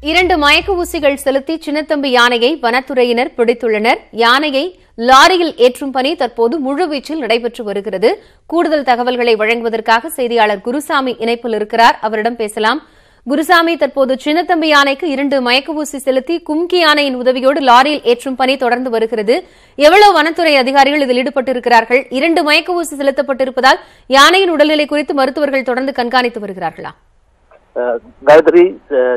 2 மயக்க ஊசிகள் செலுத்தி சின்னத்தம்பி யானையை வனத்துறையினர் பிடித்துள்ளனர். யானையை லாரியில் ஏற்றும் பணி தற்போது முழுவீச்சில் நடைபெற்று வருகிறது. கூடுதல் தகவல்களை வழங்குவதற்காக செய்தியாளர் குருசாமி இணைப்பில் இருக்கிறார். அவரிடம் பேசலாம். குருசாமி, தற்போது சின்னத்தம்பி யானைக்கு 2 மயக்க ஊசி செலுத்தி கும்கி யானையின் உதவியோடு லாரியில் ஏற்றும் பணி தொடர்ந்து வருகிறது. எவ்வளவு வனத்துறை அதிகாரிகள் இதில் ஈடுபட்டிருக்கிறார்கள்? 2 மயக்க ஊசி செலுத்தப்பட்டிருப்பதால் யானையின் உடல்நிலை குறித்து மருத்துவர்கள் தொடர்ந்து கண்காணித்து வருகிறார்களா? காயத்ரி,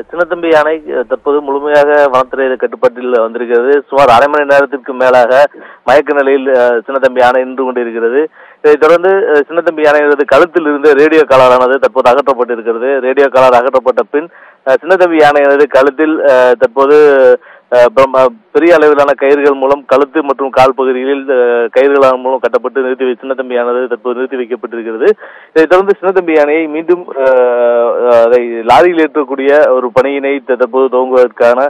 சின்னத்தம்பி யானை தற்போது முழுமையாக வனத்துறை கட்டுப்பாட்டில் வந்திருக்கிறது. சுமார் அரை மணி நேரத்திற்கு மேலாக மயக்க நிலையில் சின்னத்தம்பி யானை நின்று கொண்டிருக்கிறது. இதைத் தொடர்ந்து சின்னத்தம்பி யானைகளது கழுத்தில் இருந்து ரேடியோ காலரானது தற்போது அகற்றப்பட்டிருக்கிறது. ரேடியோ காலர் அகற்றப்பட்ட பின் சின்னத்தம்பி யானைகளது கழுத்தில் தற்போது பெரிய அளவிலான கயிறுகள் மூலம் கழுத்து மற்றும் கால் பகுதிகளில் கயிறுகள் மூலம் கட்டப்பட்டு சின்னத்தம்பி யானை தற்போது நிறுத்தி வைக்கப்பட்டிருக்கிறது. இதைத் தொடர்ந்து சின்னத்தம்பி யானையை மீண்டும் அதை லாரியில் ஏற்றக்கூடிய ஒரு பணியினை தற்போது துவங்குவதற்கான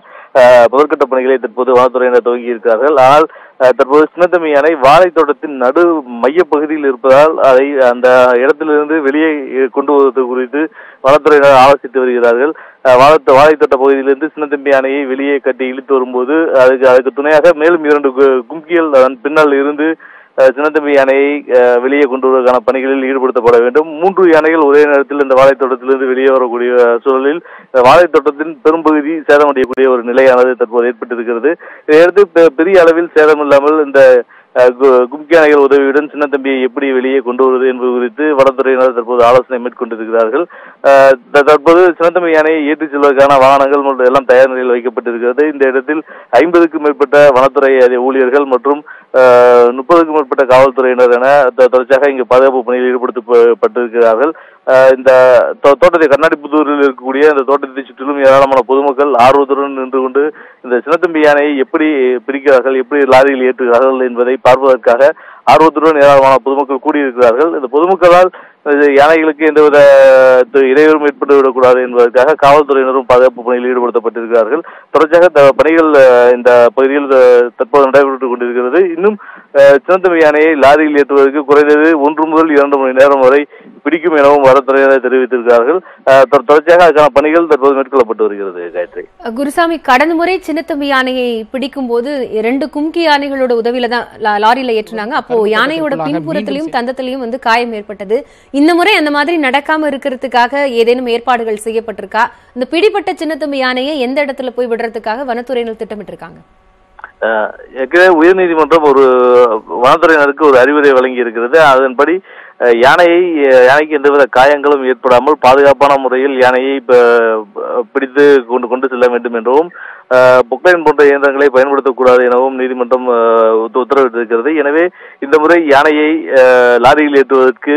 முதற்கட்ட பணிகளை தற்போது வனத்துறையினர் துவங்கி இருக்கிறார்கள். ஆனால் தற்போது சின்னத்தம்பி யானை வாழைத்தோட்டத்தின் நடு மைய பகுதியில் இருப்பதால் அதை அந்த இடத்திலிருந்து வெளியே கொண்டு வருவது குறித்து வனத்துறையினர் ஆலோசித்து வருகிறார்கள். வாழைத்தோட்ட பகுதியிலிருந்து சின்னத்தம்பி யானையை வெளியே கட்டி இழுத்து வரும்போது அதுக்கு துணையாக மேலும் 2 கும்கிகள் அதன் பின்னால் இருந்து சின்னத்தம்பி யானையை வெளியே கொண்டு வருவதற்கான பணிகளில் ஈடுபடுத்தப்பட வேண்டும். 3 யானைகள் ஒரே நேரத்தில் இந்த வாழைத்தோட்டத்திலிருந்து வெளியே வரக்கூடிய சூழலில் வாழைத்தோட்டத்தின் பெரும்பகுதி சேதமடையக்கூடிய ஒரு நிலையானது தற்போது ஏற்பட்டிருக்கிறது. இதையடுத்து பெரிய அளவில் சேதம் இல்லாமல் இந்த கும்கி யானைகள் உதவியுடன் சின்னத்தம்பியை எப்படி வெளியே கொண்டு வருவது என்பது குறித்து வனத்துறையினர் தற்போது ஆலோசனை மேற்கொண்டிருக்கிறார்கள். தற்போது சின்னத்தம்பி யானையை ஏற்றிச் செல்வதற்கான வாகனங்கள் எல்லாம் தயார் நிலையில் வைக்கப்பட்டிருக்கிறது. இந்த இடத்தில் 50க்கும் மேற்பட்ட வனத்துறை ஊழியர்கள் மற்றும் 30க்கும் மேற்பட்ட காவல்துறையினர் என தொடர்ச்சியாக இங்கு பாதுகாப்பு பணியில் ஈடுபடுத்தப்பட்டிருக்கிறார்கள். இந்த தோட்டத்தை கண்ணாடிப்புத்தூரில் இருக்கக்கூடிய இந்த தோட்டத்தை சுற்றிலும் ஏராளமான பொதுமக்கள் ஆர்வத்துடன் நின்று கொண்டு இந்த சின்னத்தம்பி யானையை எப்படி பிரிக்கிறார்கள், எப்படி லாரியில் ஏற்றுகிறார்கள் என்பதை பார்ப்பதற்காக ஆர்வத்துடன் ஏராளமான பொதுமக்கள் கூடியிருக்கிறார்கள். இந்த பொதுமக்களால் யானைகளுக்கு எந்தவித இடையூறும் ஏற்பட்டுவிடக்கூடாது என்பதற்காக காவல்துறையினரும் பாதுகாப்பு பணியில் ஈடுபடுத்தப்பட்டிருக்கிறார்கள். தொடர்ச்சியாக பணிகள் இந்த பகுதியில் தற்போது நடைபெற்றுக் கொண்டிருக்கிறது. இன்னும் சின்னத்தம்பி யானையை லாரியில் ஏற்றுவதற்கு குறைந்தது 1 முதல் 2 மணி நேரம் வரை பிடிக்கும் எனவும் வனத்துறையினர் தெரிவித்திருக்கிறார்கள். தொடர்ச்சியாக அதுக்கான பணிகள் தற்போது மேற்கொள்ளப்பட்டு வருகிறது. காயத்ரி, குருசாமி, கடந்த முறை சின்னத்தம்பி யானையை பிடிக்கும் போது 2 கும்கி யானைகளோட உதவியில தான் லாரியில ஏற்றினாங்க. அப்போ யானையோட பின்புறத்திலையும் தந்தத்திலையும் காயம் ஏற்பட்டது. இந்த முறை அந்த மாதிரி நடக்காம இருக்கிறதுக்காக ஏதேனும் ஏற்பாடுகள் செய்யப்பட்டிருக்கா? இந்த பிடிப்பட்ட சின்னத்தம்பி யானையை எந்த இடத்துல போய் விடுறதுக்காக வனத்துறையினர் திட்டமிட்டு இருக்காங்க? ஏற்கனவே உயர்நீதிமன்றம் ஒரு வனத்துறையினருக்கு ஒரு அறிவுரை வழங்கி இருக்கிறது. அதன்படி யானைக்கு எந்தவித காயங்களும் ஏற்படாமல் பாதுகாப்பான முறையில் யானையை பிடித்து கொண்டு செல்ல வேண்டும் என்றும் பொக்லைன் போன்ற இயந்திரங்களை பயன்படுத்தக்கூடாது எனவும் நீதிமன்றம் உத்தரவிட்டிருக்கிறது. எனவே இந்த முறை யானையை லாரியில் ஏற்றுவதற்கு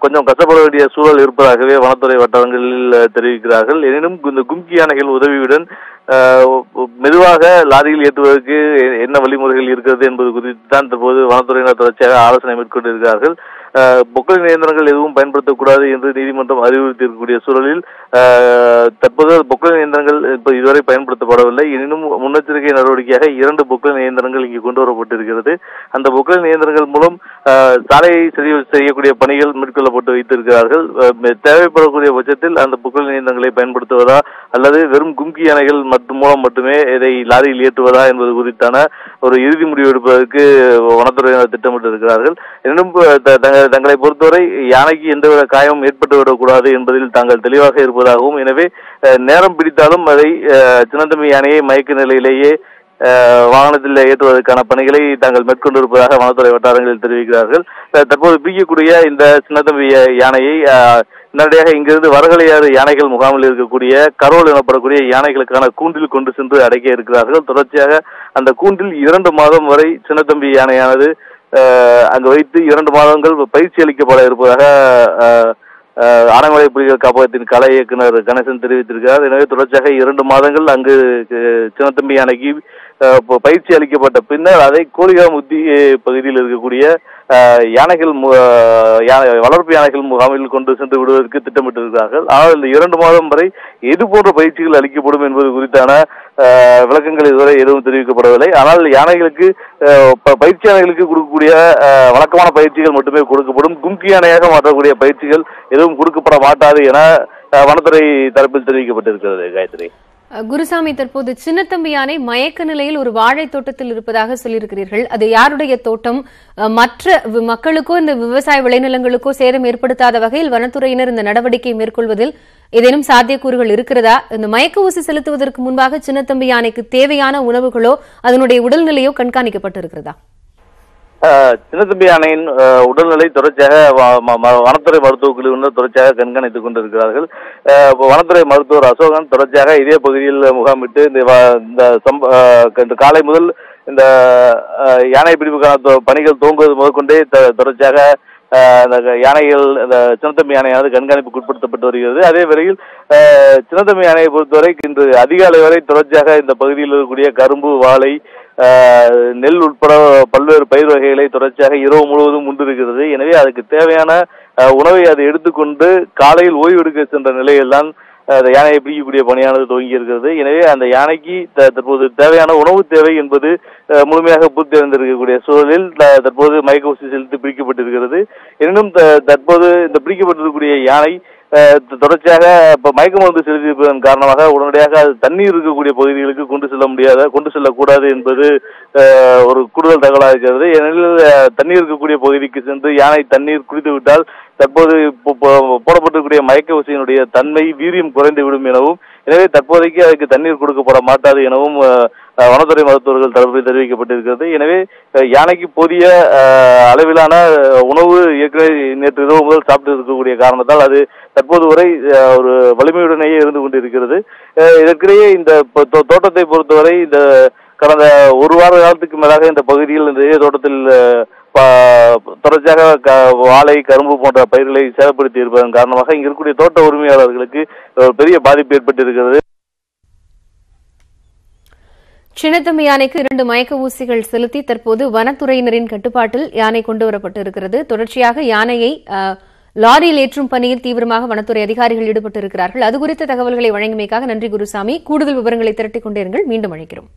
கொஞ்சம் கஷ்டப்பட வேண்டிய சூழல் இருப்பதாகவே வனத்துறை வட்டாரங்களில் தெரிவிக்கிறார்கள். எனினும் இந்த கும்கி யானைகள் உதவியுடன் மெதுவாக லாரியில் ஏற்றுவதற்கு என்ன வழிமுறைகள் இருக்கிறது என்பது குறித்து தான் தற்போது வனத்துறையினர் தொடர்ச்சியாக ஆலோசனை மேற்கொண்டிருக்கிறார்கள். பொக்லைன் இயந்திரங்கள் எதுவும் பயன்படுத்தக்கூடாது என்று நீதிமன்றம் அறிவுறுத்தியிருக்கக்கூடிய சூழலில் தற்போது பொக்லைன் இயந்திரங்கள் இப்ப இதுவரை பயன்படுத்தப்படவில்லை. எனினும் முன்னெச்சரிக்கை நடவடிக்கையாக 2 பொக்லைன் இயந்திரங்கள் இங்கு கொண்டு வரப்பட்டிருக்கிறது. அந்த பொக்லைன் இயந்திரங்கள் மூலம் சாலையை செய்யக்கூடிய பணிகள் மேற்கொள்ளப்பட்டு வைத்திருக்கிறார்கள். தேவைப்படக்கூடிய பட்சத்தில் அந்த பொக்லைன் இயந்திரங்களை பயன்படுத்துவதா அல்லது வெறும் கும்கி யானைகள் மூலம் மட்டுமே இதை லாரியில் ஏற்றுவதா என்பது குறித்தான ஒரு இறுதி முடிவு எடுப்பதற்கு வனத்துறையினர் திட்டமிட்டு இருக்கிறார்கள். எனினும் தங்களை பொறுத்தவரை யானைக்கு எந்தவித காயமும் ஏற்பட்டுவிடக்கூடாது என்பதில் தாங்கள் தெளிவாக இருப்பதாகவும், எனவே நேரம் பிடித்தாலும் அதை சின்னத்தம்பி யானையை மயக்க நிலையிலேயே வாகனத்தில் ஏற்றுவதற்கான பணிகளை தாங்கள் மேற்கொண்டிருப்பதாக வனத்துறை வட்டாரங்களில் தெரிவிக்கிறார்கள். தற்போது பிடிக்கக்கூடிய இந்த சின்னத்தம்பி யானையை நேரடியாக இங்கிருந்து வரகலையாறு யானைகள் முகாமில் இருக்கக்கூடிய கரோல் எனப்படக்கூடிய யானைகளுக்கான கூண்டில் கொண்டு சென்று அடைக்க இருக்கிறார்கள். தொடர்ச்சியாக அந்த கூண்டில் 2 மாதம் வரை சின்னத்தம்பி யானையானது அங்கு வைத்து 2 மாதங்கள் பயிற்சி அளிக்கப்பட இருப்பதாக ஆனைமலை புலிகள் காப்பகத்தின் கலை இயக்குனர் கணேசன் தெரிவித்திருக்கிறார். எனவே தொடர்ச்சியாக 2 மாதங்கள் அங்கு சின்னத்தம்பி யானைக்கு பயிற்சி அளிக்கப்பட்ட பின்னர் அதை கோலிகாமுத்தி பகுதியில் இருக்கக்கூடிய வளர்ப்பு யானைகள் முகாமில் கொண்டு சென்று விடுவதற்கு திட்டமிட்டிருக்கிறார்கள். ஆனால் இந்த 2 மாதம் வரை எது போன்ற பயிற்சிகள் அளிக்கப்படும் என்பது குறித்தான விளக்கங்கள் இதுவரை எதுவும் தெரிவிக்கப்படவில்லை. ஆனால் யானைகளுக்கு பயிற்சி யானைகளுக்கு கொடுக்கக்கூடிய வழக்கமான பயிற்சிகள் மட்டுமே கொடுக்கப்படும். கும்கி யானையாக மாற்றக்கூடிய பயிற்சிகள் எதுவும் கொடுக்கப்பட மாட்டாது என வனத்துறை தரப்பில் தெரிவிக்கப்பட்டிருக்கிறது. காயத்ரி, குருசாமி, தற்போது சின்னத்தம்பி யானை மயக்க நிலையில் ஒரு வாழை தோட்டத்தில் இருப்பதாக சொல்லியிருக்கிறீர்கள். அது யாருடைய தோட்டம்? மற்ற மக்களுக்கோ இந்த விவசாய விளைநிலங்களுக்கோ சேதம் ஏற்படுத்தாத வகையில் வனத்துறையினர் இந்த நடவடிக்கை மேற்கொள்வதில் ஏதேனும் சாத்தியக்கூறுகள் இருக்கிறதா? இந்த மயக்க ஊசி செலுத்துவதற்கு முன்பாக சின்னத்தம்பி யானைக்கு தேவையான உணவுகளோ அதனுடைய உடல்நிலையோ கண்காணிக்கப்பட்டிருக்கிறதா? சின்னத்தம்பி யானையின் உடல்நிலை தொடர்ச்சியாக வனத்துறை மருத்துவ குழுவினர் தொடர்ச்சியாக கண்காணித்துக் கொண்டிருக்கிறார்கள். வனத்துறை மருத்துவர் அசோகன் தொடர்ச்சியாக இதே பகுதியில் முகாமிட்டு இந்த காலை முதல் இந்த யானை பிடிப்புக்கான பணிகள் துவங்குவது முதற்கொண்டே தொடர்ச்சியாக யானைகள் சின்னத்தம்பி யானையானது கண்காணிப்புக்கு உட்படுத்தப்பட்டு வருகிறது. அதே வேளையில் சின்னத்தம்பி யானையை பொறுத்தவரை இன்று அதிகாலை வரை தொடர்ச்சியாக இந்த பகுதியில் இருக்கக்கூடிய கரும்பு, வாழை, நெல் உட்பட பல்வேறு பயிர் வகைகளை தொடர்ச்சியாக இரவு முழுவதும் உண்டிருக்கிறது. எனவே அதுக்கு தேவையான உணவை அதை எடுத்துக்கொண்டு காலையில் ஓய்வு எடுக்க சென்ற நிலையில் தான் அந்த யானையை பிடிக்கக்கூடிய பணியானது துவங்கி இருக்கிறது. எனவே அந்த யானைக்கு தற்போது தேவையான உணவு தேவை என்பது முழுமையாக பூர்த்தி அடைந்திருக்கக்கூடிய சூழலில் தற்போது மயக்க ஊசி செலுத்தி பிடிக்கப்பட்டிருக்கிறது. எனினும் தற்போது இந்த பிடிக்கப்பட்டிருக்கக்கூடிய யானை தொடர்ச்சியாக மயக்க மருந்து செலுத்தியிருப்பதன் காரணமாக உடனடியாக அது தண்ணீர் இருக்கக்கூடிய பகுதிகளுக்கு கொண்டு செல்லக்கூடாது என்பது ஒரு கூடுதல் தகவலாக இருக்கிறது. ஏனெனில் தண்ணீர் இருக்கக்கூடிய பகுதிக்கு சென்று யானை தண்ணீர் குடித்து விட்டால் தற்போது போடப்பட்டிருக்கக்கூடிய மயக்க ஊசியினுடைய தன்மை, வீரியம் குறைந்துவிடும் எனவும், எனவே தற்போதைக்கு அதுக்கு தண்ணீர் கொடுக்கப்பட மாட்டாது எனவும் வனத்துறை மருத்துவர்கள் தரப்பில் தெரிவிக்கப்பட்டிருக்கிறது. எனவே யானைக்கு போதிய அளவிலான உணவு ஏற்கனவே நேற்று இரவு முதல் சாப்பிட்டு இருக்கக்கூடிய காரணத்தால் அது தற்போது வரை ஒரு வலிமையுடனேயே இருந்து கொண்டிருக்கிறது. இதற்கிடையே இந்த தோட்டத்தை பொறுத்தவரை இந்த கடந்த ஒரு வார காலத்துக்கு மேலாக இந்த பகுதியில் இந்த தோட்டத்தில் தொடர்ச்சியாக வாழை, கரும்பு போன்ற பயிர்களை சேதப்படுத்தி இருப்பதன் காரணமாக இங்க இருக்கக்கூடிய தோட்ட உரிமையாளர்களுக்கு பெரிய பாதிப்பு ஏற்பட்டிருக்கிறது. சின்னத்தம்பி யானைக்கு 2 மயக்க ஊசிகள் செலுத்தி தற்போது வனத்துறையினரின் கட்டுப்பாட்டில் யானை கொண்டுவரப்பட்டு இருக்கிறது. தொடர்ச்சியாக யானையை லாரியில் ஏற்றும் பணியில் தீவிரமாக வனத்துறை அதிகாரிகள் ஈடுபட்டிருக்கிறார்கள். அது குறித்த தகவல்களை வழங்கியமைக்காக நன்றி குருசாமி. கூடுதல் விவரங்களை திரட்டிக் கொண்டே இருங்கள். மீண்டும் அழைக்கிறோம்.